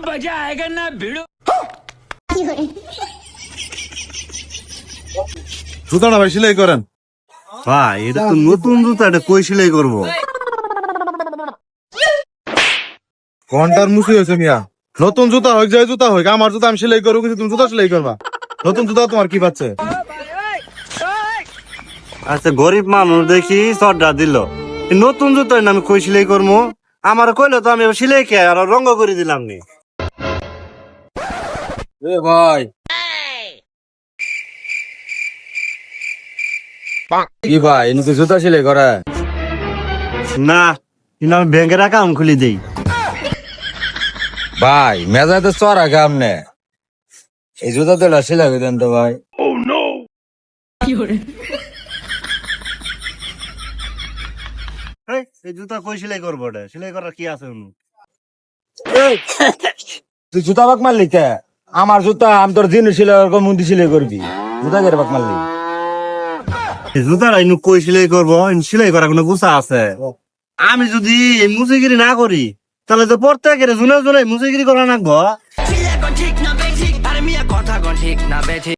मजा आएगा ना भिड़ो। জুতাটা ভাই সেলাই করেন। ভাই এটা তো নতুন জুতা, এটা কই সেলাই করবো? ঘন্টার মুসি হয়েছে মিয়া। নতুন জুতা হোক যাই জুতা হোক, আমার জুতা আমি সেলাই করবো, কিন্তু তুমি জুতা সেলাই করবা। নতুন জুতা তোমার কি পাচ্ছে? আচ্ছা গরিব মানুষ দেখি চড্ডা দিল, এই নতুন জুতা আমি কই সেলাই করবো? আমার কইলো তো আমি সেলাই কে আর রঙ করে দিলাম নি। এ ভাই কি ভাই এনে জুতা সেলাই করে? না, কিন্তু আমি ব্যাংকের অ্যাকাউন্ট খুলে দেই। ভাই মেজায় তো চড়া কাম নে, এই জুতা তো সেলাই করে দেন তো ভাই। এই জুতা কই সেলাই করবো? এটা সেলাই করার কি আছে? তুই জুতা বাক মারলি কে? আমার জুতা আমি তোর জিনিস সেলাই করবো, মুন্দি সেলাই করবি, জুতা কেটে বাক মারলি? জুতাটা ইনু কই সেলাই করবো? সেলাই করার কোনো গুছা আছে? আমি যদি মুসিগিরি না করি তাহলে তো প্রত্যেকের জুনে জুনে মুসিগিরি করা নাকবো।